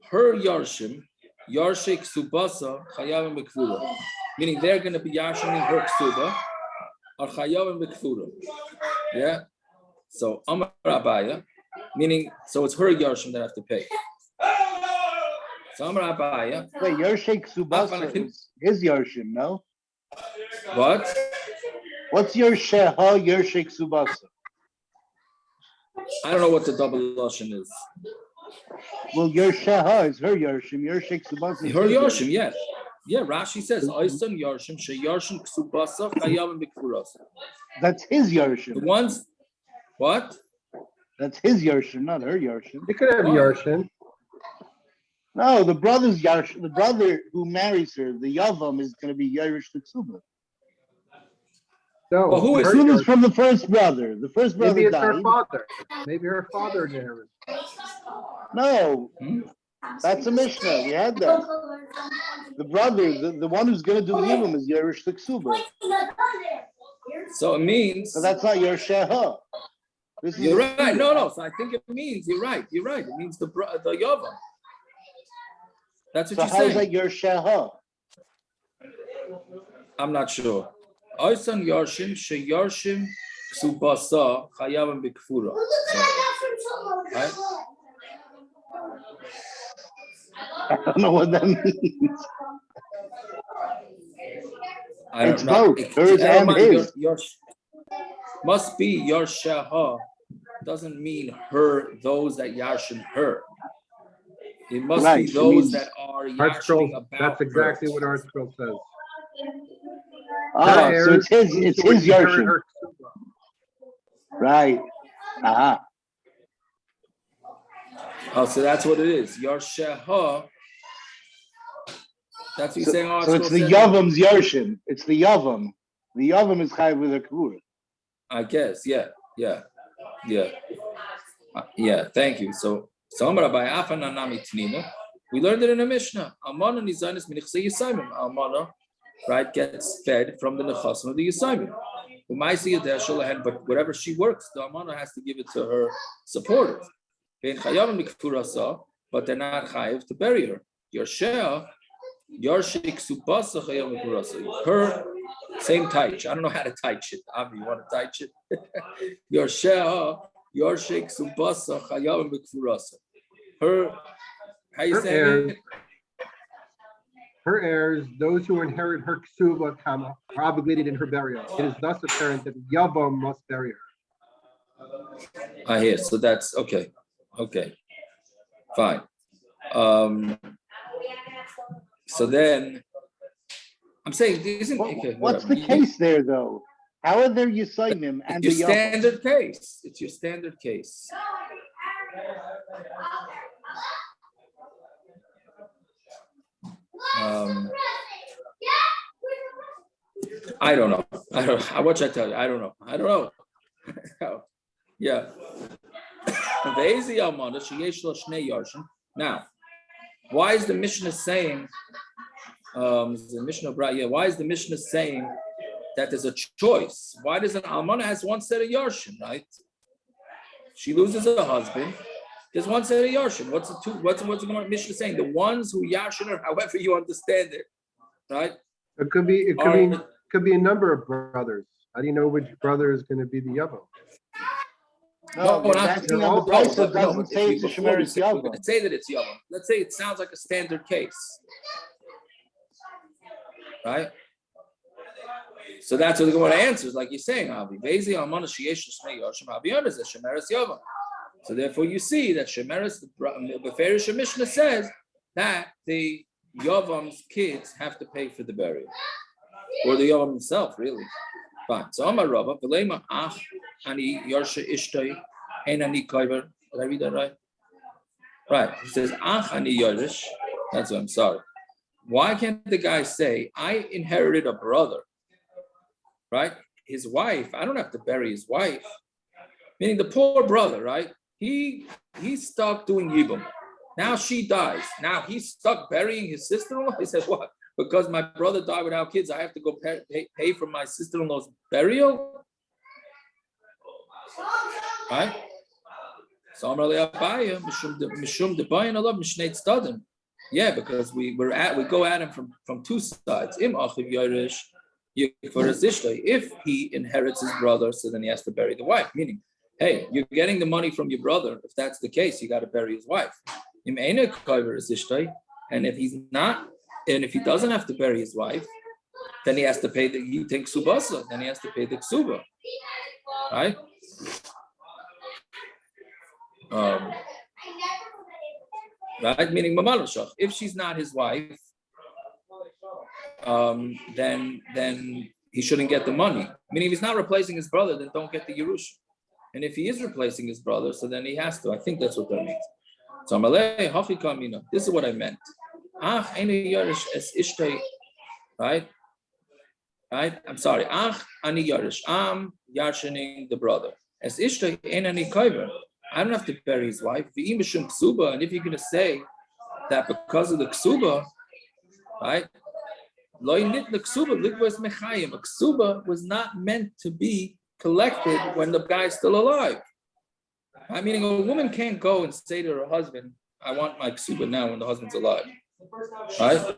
Speaker 1: her Yarshim, Yarshik Subasa, Chayavim Bekfura. Meaning they're going to be Yarshiming her Ksuba, or Chayavim Bekfura. Yeah? So Amar Abaya, meaning, so it's her Yarshim that have to pay. So Amar Abaya.
Speaker 6: Wait, Yarshik Subasa is his Yarshim, no?
Speaker 1: What?
Speaker 6: What's Yarsheha, Yarshik Subasa?
Speaker 1: I don't know what the double Lashon is.
Speaker 6: Well, Yarsheha is her Yarshim. Yarshik Subasa is
Speaker 1: her Yarshim, yeah. Yeah, Rashi says, Oysan Yarshim, She Yarshim Ksubasa, Chayavim Bikfuras.
Speaker 6: That's his Yarshim.
Speaker 1: The ones, what?
Speaker 6: That's his Yarshim, not her Yarshim.
Speaker 5: You could have Yarshim.
Speaker 6: No, the brother's Yarshim, the brother who marries her, the Yavam, is going to be Yarish Tsuba.
Speaker 5: No,
Speaker 1: well, who is
Speaker 6: Tsuba's from the first brother. The first brother
Speaker 5: maybe it's
Speaker 6: died.
Speaker 5: her father. Maybe her father inherited.
Speaker 6: No, that's a Mishnah. We had that. The brother, the one who's going to do Yibum is Yarish Tsuba.
Speaker 1: So it means.
Speaker 6: So that's not Yarsheha.
Speaker 1: You're right. No. So I think it means, you're right. It means the Yavam. That's what you're saying.
Speaker 6: So how is that Yarsheha?
Speaker 1: I'm not sure. Oysan Yarshim, She Yarshim Subasa, Chayavim Bikfura. Right?
Speaker 6: I don't know what that means. It's both. Hers and his.
Speaker 1: Must be Yarsheha. Doesn't mean her, those that Yarshim her. It must be those that are Yarshim about.
Speaker 5: That's exactly what our scroll says.
Speaker 6: Ah, so it's his Yarshim. Right. Uh-huh.
Speaker 1: Oh, so that's what it is. Yarsheha. That's what you're saying.
Speaker 6: So it's the Yavam's Yarshim. It's the Yavam. The Yavam is Chai with a Kavur.
Speaker 1: I guess, yeah. Thank you. So we learned it in a Mishnah. Almana nizanis minichse yisaimim. Almana, right, gets fed from the nechasim of the yisaimim. But whatever she works, the almana has to give it to her supporters. But they're not chayiv to bury her. Her same taich. I don't know how to taich it. Avi, you want to taich it? Her, how you say it?
Speaker 5: Her heirs, those who inherit her ksuba, are obligated in her burial. It is thus apparent that Yavam must bury her.
Speaker 1: I hear. So that's okay. Okay, fine. So then, I'm saying, isn't okay?
Speaker 6: What's the case there, though? How are there Yisayimim and
Speaker 1: your
Speaker 6: the Yavam?
Speaker 1: standard case? It's your standard case. I don't know. What should I tell you? I don't know. Yeah. Now, why is the Mishnah saying? Why is the Mishnah saying that there's a choice? Why does an almana has one set of yarshim, right? She loses her husband. There's one set of yarshim. What's the Mishnah saying? The ones who yarshin her, however you understand it, right?
Speaker 5: It could be a number of brothers. How do you know which brother is going to be the Yavam?
Speaker 6: No, we're asking on the price that doesn't say it's a Shemeres Yavam.
Speaker 1: Let's say that it's Yavam. Let's say it sounds like a standard case, right? So that's what the Gemara answers, like you're saying, Avi. So therefore, you see that Shemeres, the Beferish Mishnah says that the Yavam's kids have to pay for the burial, or the Yavam himself, really. Fine. So Amar Rava, V'leima ach ani yarsha ishtay ein ani kaiver. Did I read that right? Right. He says ach ani yarish. That's what I'm sorry. Why can't the guy say I inherited a brother? Right? His wife. I don't have to bury his wife. Meaning the poor brother, right? He's stuck doing yibum. Now she dies. Now he's stuck burying his sister-in-law. He says what? Because my brother died without kids, I have to go pay for my sister-in-law's burial, right? So yeah, because we go at him from two sides. If he inherits his brother, so then he has to bury the wife. Meaning, hey, you're getting the money from your brother. If that's the case, you got to bury his wife. And if he's not. And if he doesn't have to bury his wife, then he has to pay he takes subasa, then he has to pay the ksuba, right? Right, meaning mamalashach. If she's not his wife, then he shouldn't get the money. Meaning, if he's not replacing his brother, then don't get the Yerusha. And if he is replacing his brother, so then he has to. I think that's what that means. So this is what I meant. Right? I'm sorry. Ani yarish. I'm yarshining the brother. As ishtay ein ani kaiver. I don't have to bury his wife. V'im b'shum ksuba. And if you're going to say that because of the ksuba, right? Lo nit the ksuba likvos mechayim. A ksuba was not meant to be collected when the guy's still alive. I mean, a woman can't go and say to her husband, "I want my ksuba now," when the husband's alive. Right?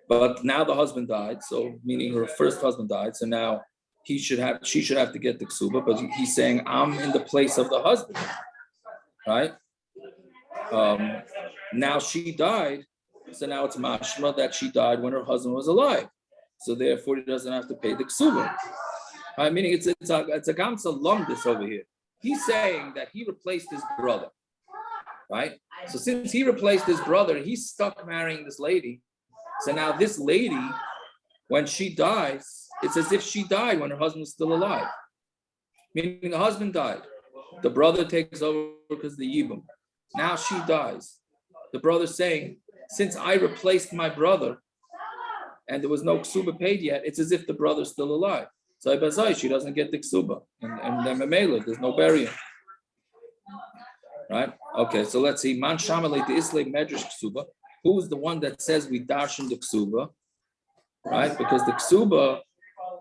Speaker 1: But now the husband died, so meaning her first husband died, so now she should have to get the ksuba, but he's saying, I'm in the place of the husband, right? Now she died, so now it's mashma that she died when her husband was alive, so therefore he doesn't have to pay the ksuba. Right? Meaning it's a gamsa lumdis over here. He's saying that he replaced his brother. Right? So since he replaced his brother, he's stuck marrying this lady. So now this lady, when she dies, it's as if she died when her husband was still alive. Meaning the husband died. The brother takes over because the yibum. Now she dies. The brother's saying, since I replaced my brother and there was no ksuba paid yet, it's as if the brother's still alive. So she doesn't get the ksuba. And then memela, there's no burial. Right? Okay, so let's see. Man shamalei the islay medrash ksuba. Who's the one that says we darshan the ksuba? Right? Because the ksuba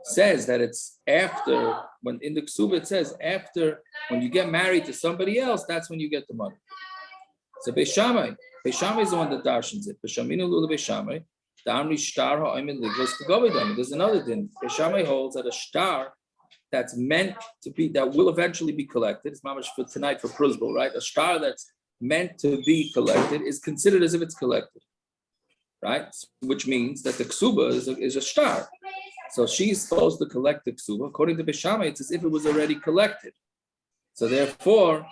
Speaker 1: says that it's after, when in the ksuba it says after, when you get married to somebody else, that's when you get the money. So Beis Shammai is the one that darshans it. There's another din. Beis Shammai holds that a star that's meant to be, that will eventually be collected. It's not much for tonight for Prusbul, right? A star that's meant to be collected is considered as if it's collected, right? Which means that the ksuba is a star. So she's supposed to collect the ksuba. According to Beis Shammai, it's as if it was already collected. So therefore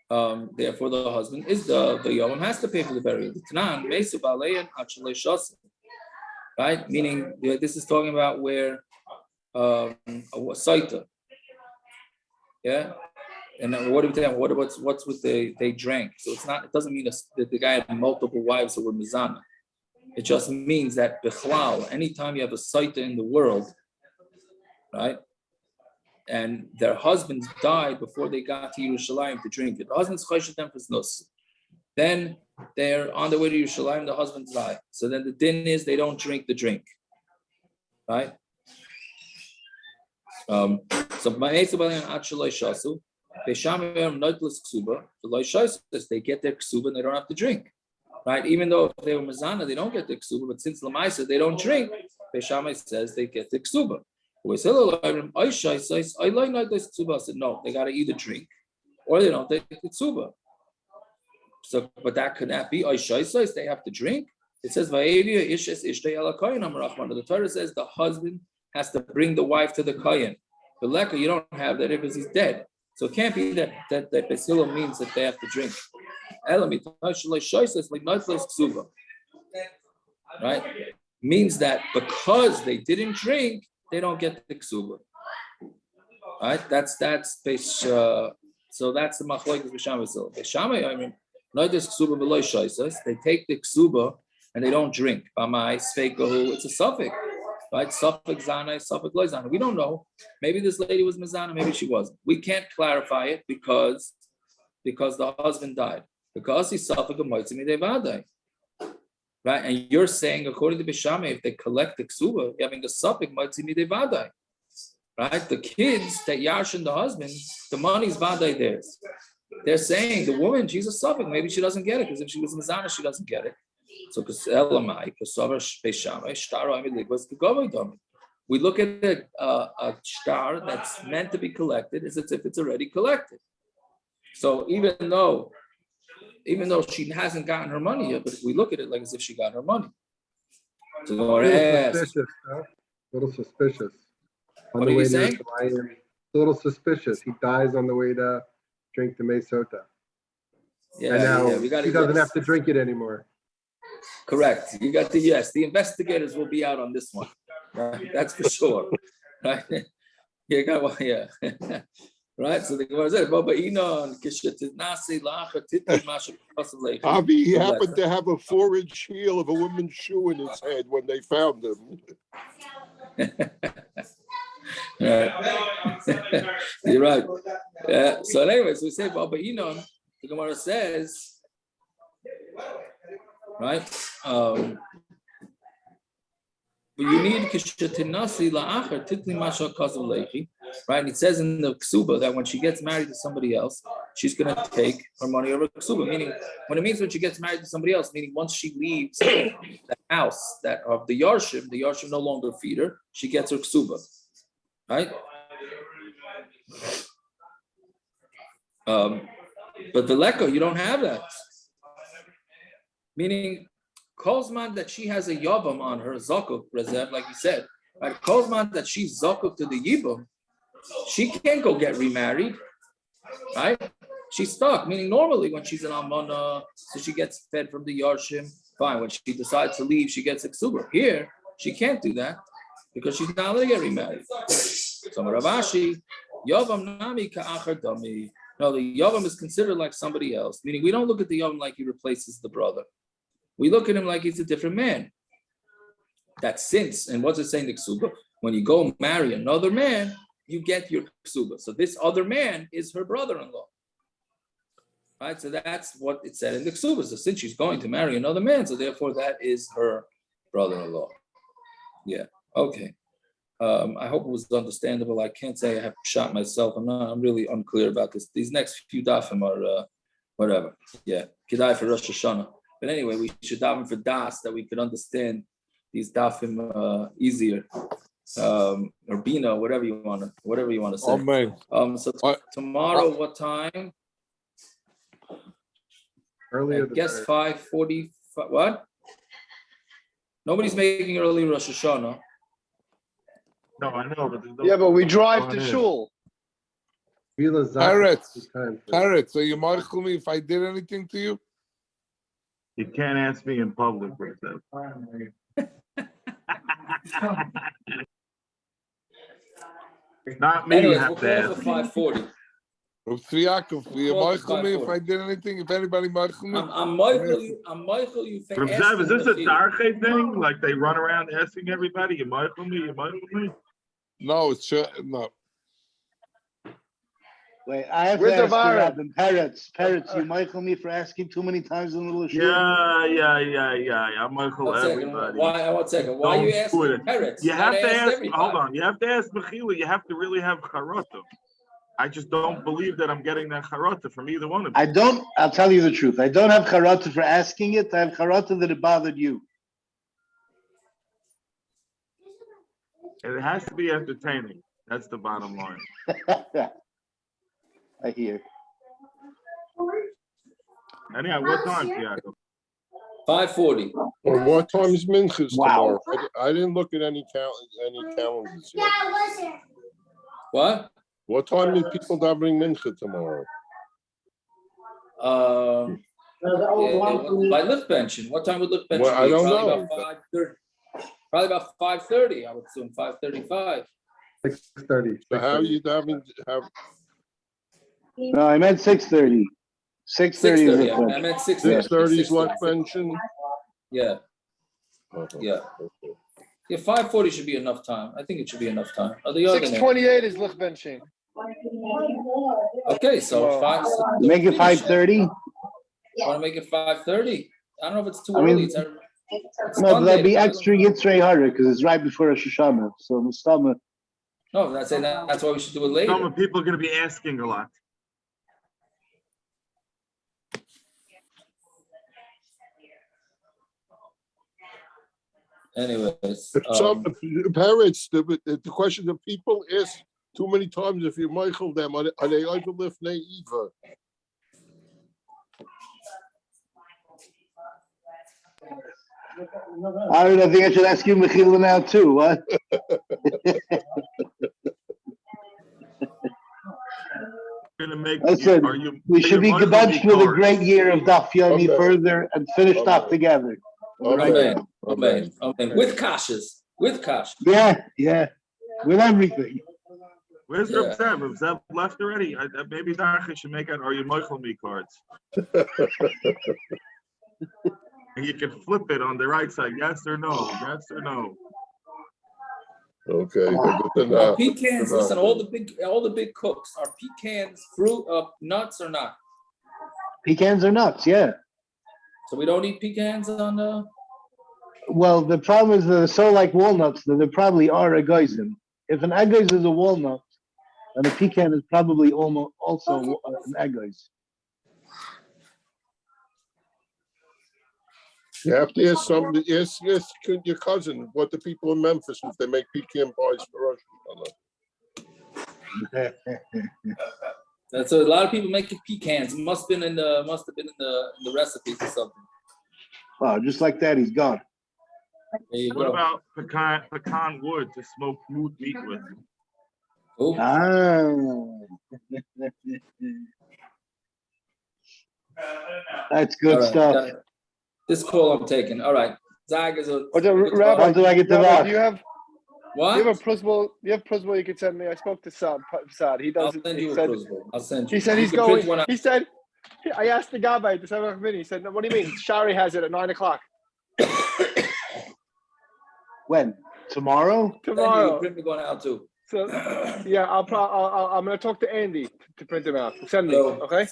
Speaker 1: the husband is the Yom has to pay for the burial. Right? Meaning this is talking about where a saita. Yeah. And what what's with they drank? So it's not, it doesn't mean that the guy had multiple wives who were mizana. It just means that bichlal, anytime you have a saita in the world, right? And their husbands died before they got to Yerushalayim to drink it. The husbands choshet them for znus. Then they're on the way to Yerushalayim, the husbands die. So then the din is they don't drink the drink, right? So they get their ksuba and they don't have to drink, right? Even though if they were mazana, they don't get the ksuba, but since lamaisa they don't drink, Beis Shammai says they get the ksuba. I said, no, they got to either drink or they don't take the ksuba. So, but that could not be. They have to drink. It says, the Torah says the husband has to bring the wife to the kohen. The leka, you don't have that because he's dead. So it can't be that Basilo means that they have to drink. Right? Means that because they didn't drink, they don't get the ksuba. Right? That's so that's the machlokes b'shamay. B'shamay, I mean, not this ksuba below shaisas. They take the ksuba and they don't drink. B'mai sveikahu. It's a suffix, right? Suffix zanai, suffix loy zanai. We don't know. Maybe this lady was mizana, maybe she wasn't. We can't clarify it because the husband died. Because he's suffix moitzi midei. Right, and you're saying, according to Beis Shammai, if they collect the ksuba, having a suffix moitzi midei vadai. Right, the kids that yarshin the husband, the money's vadai theirs. They're saying the woman, she's a suffix, maybe she doesn't get it because if she was mizana, she doesn't get it. So because elamai, because Beis Shammai, shtar was the govay. We look at a star that's meant to be collected as if it's already collected. So even though she hasn't gotten her money yet, but we look at it like as if she got her money. So
Speaker 5: little suspicious. On
Speaker 1: What
Speaker 5: the
Speaker 1: are
Speaker 5: way
Speaker 1: you
Speaker 5: to
Speaker 1: saying?
Speaker 5: Yerushalayim, a little suspicious. He dies on the way to drink the Mesota. And now he doesn't have to drink it anymore.
Speaker 1: Correct. You got the yes. The investigators will be out on this one. Right? That's for sure. Right? You got one, yeah. Right? So the Gemara says,
Speaker 2: Avi, he happened to have a 4-inch heel of a woman's shoe in his head when they found him.
Speaker 1: Right. You're right. Yeah. So anyways, we say Baba Inon, the Gemara says, right? But you need kishatinasi la'achar titli masha kazav lechi, right? And it says in the ksuba that when she gets married to somebody else, she's going to take her money over ksuba. Meaning, when she gets married to somebody else, meaning once she leaves the house that of the yarshim no longer feed her, she gets her ksuba, right? But the leko, you don't have that. Meaning, Kozman that she has a yavam on her zakuk reserve, like you said, right? Kozman that she's zakuk to the yibum, she can't go get remarried, right? She's stuck. Meaning, normally when she's an almana, so she gets fed from the yarshim. Fine. When she decides to leave, she gets a ksuba. Here, she can't do that because she's not going to get remarried. So Ravashi, yavam nami ka'achar dami. No, the yavam is considered like somebody else. Meaning, we don't look at the yavam like he replaces the brother. We look at him like he's a different man. That since, and what's it saying, the ksuba? When you go marry another man, you get your ksuba. So this other man is her brother-in-law. Right? So that's what it said in the ksuba. So since she's going to marry another man, so therefore that is her brother-in-law. Yeah. Okay. I hope it was understandable. I can't say I have shot myself. I'm really unclear about this. These next few dafim are whatever. Yeah. Kedai for Rosh Hashanah. But anyway, we should daven for das that we could understand these dafim easier. Or bina, whatever you want to say.
Speaker 4: Amen.
Speaker 1: So tomorrow, what time?
Speaker 5: Earlier.
Speaker 1: I guess 5:40. What? Nobody's making early Rosh Hashanah.
Speaker 3: No, I know, but
Speaker 7: Yeah, but we drive
Speaker 3: Go
Speaker 7: to
Speaker 3: ahead.
Speaker 7: shul.
Speaker 4: Parrots, are you marching me if I did anything to you?
Speaker 3: you can't ask me in public with that. Not me, you
Speaker 1: Anyways,
Speaker 3: have
Speaker 1: we'll
Speaker 3: to
Speaker 1: call
Speaker 3: ask.
Speaker 1: for 5:40.
Speaker 4: Tzviakov, are you
Speaker 1: Well,
Speaker 4: marching me if
Speaker 1: 5:40.
Speaker 4: I did anything? If anybody marching me?
Speaker 1: I'm Michael. You think?
Speaker 3: Reb Zev, is this a Darche thing? Like they run around asking everybody, you Michael me, you Michael me?
Speaker 4: No, it's no.
Speaker 6: Wait, I have
Speaker 7: Where's
Speaker 6: to
Speaker 7: the
Speaker 6: ask
Speaker 7: Vara?
Speaker 6: you, Parrots, you Michael me for asking too many times in the little shul?
Speaker 3: Yeah. I'm Michael
Speaker 1: One second.
Speaker 3: everybody.
Speaker 1: One second. Why are you
Speaker 3: Don't do
Speaker 1: asking
Speaker 3: it.
Speaker 1: parrots?
Speaker 3: You have to ask,
Speaker 1: everybody.
Speaker 3: hold on, you have to ask Mechila, you have to really have charata. I just don't believe that I'm getting that charata from either one of you.
Speaker 6: I'll tell you the truth. I don't have charata for asking it. I have charata that it bothered you.
Speaker 3: And it has to be entertaining. That's the bottom line.
Speaker 6: I hear.
Speaker 3: Anyhow, what time, Tiago?
Speaker 1: 5:40.
Speaker 2: Well, what time is Minchas
Speaker 6: Wow.
Speaker 2: tomorrow? I didn't look at any calendars yet.
Speaker 1: What?
Speaker 2: What time do people davening Mincha tomorrow?
Speaker 1: By lift benching. What time would lift benching
Speaker 2: Well, I
Speaker 1: be?
Speaker 2: don't
Speaker 1: Probably
Speaker 2: know.
Speaker 1: about 5:30. Probably about 5:30. I would assume 5:35.
Speaker 5: 6:30.
Speaker 2: So how are you davening?
Speaker 6: No, I meant 6:30. 6:30 is
Speaker 1: 6:30.
Speaker 6: the
Speaker 1: I meant 6:30.
Speaker 2: 6:30 is left benching?
Speaker 1: Yeah.
Speaker 2: Uh-huh.
Speaker 1: Yeah. Yeah, 5:40 should be enough time. I think it should be enough time. Or the other name.
Speaker 7: 6:28 is licht benching.
Speaker 1: Okay, so 5.
Speaker 6: Make it 5:30.
Speaker 1: Want to make it 5:30? I don't know if it's too
Speaker 6: I mean,
Speaker 1: early. It's
Speaker 6: No, but that'd be
Speaker 1: Monday.
Speaker 6: extra Yitzrei Hara because it's right before Rosh Hashanah. So Mustama.
Speaker 1: No, that's saying that's why we should do it later.
Speaker 3: Some people are going to be asking a lot.
Speaker 1: Anyways,
Speaker 2: Some parents, the question that people ask too many times if you Michael them, are they over lift Eva?
Speaker 6: I don't know. I think I should ask you, Mechila, now too. What?
Speaker 3: Going to make
Speaker 6: Listen,
Speaker 3: are you,
Speaker 6: we
Speaker 3: are
Speaker 6: should be
Speaker 3: you Michael
Speaker 6: gebunched
Speaker 3: me
Speaker 6: with a
Speaker 3: cards?
Speaker 6: great year of Daf Yomi
Speaker 2: Amen.
Speaker 6: further and finished
Speaker 2: Amen.
Speaker 6: off together.
Speaker 2: Amen.
Speaker 1: Amen. With kashas. With kash.
Speaker 6: Yeah, with everything.
Speaker 3: Where's
Speaker 1: Yeah.
Speaker 3: Reb Zev? Reb Zev left already? Maybe Darche should make out, are you Michael me cards? And you can flip it on the right side, yes or no, yes or no.
Speaker 2: Okay.
Speaker 1: Are pecans, listen, all the big cooks, are pecans fruit, nuts or not?
Speaker 6: Pecans are nuts, yeah.
Speaker 1: So we don't eat pecans on the.
Speaker 6: Well, the problem is they're so like walnuts that they probably are agoizim. If an agoiz is a walnut, then a pecan is probably almost also an agoiz.
Speaker 2: You have to ask somebody, ask your cousin what the people in Memphis, if they make pecan pies for Rosh
Speaker 1: That's a lot of people making pecans. Must have been in the recipes or something.
Speaker 6: Wow, just like that, he's gone.
Speaker 1: There you
Speaker 3: What
Speaker 1: go.
Speaker 3: about pecan wood to smoke moot meat with?
Speaker 1: Oh,
Speaker 6: That's good
Speaker 1: all right,
Speaker 6: stuff.
Speaker 1: got it. This call I'm taking. All right. Zag is a.
Speaker 7: Rabbi,
Speaker 6: How do I get to
Speaker 7: Rabbi,
Speaker 6: that?
Speaker 7: do you have
Speaker 1: What?
Speaker 7: principal? You have principal you could send me. I spoke to Sad. He
Speaker 1: I'll
Speaker 7: doesn't.
Speaker 1: send
Speaker 7: He
Speaker 1: you a
Speaker 7: said,
Speaker 1: crucible. I'll send you.
Speaker 7: he said
Speaker 1: You
Speaker 7: he's
Speaker 1: can print
Speaker 7: going.
Speaker 1: one out.
Speaker 7: He said, I asked the guy to 7 o'clock. He said, "What do you mean? Shari has it at 9 o'clock
Speaker 6: When? Tomorrow?
Speaker 7: tomorrow."
Speaker 1: Print me going out too.
Speaker 7: So yeah, I'm gonna talk to Andy to print them out. Send me,
Speaker 1: So-
Speaker 7: okay?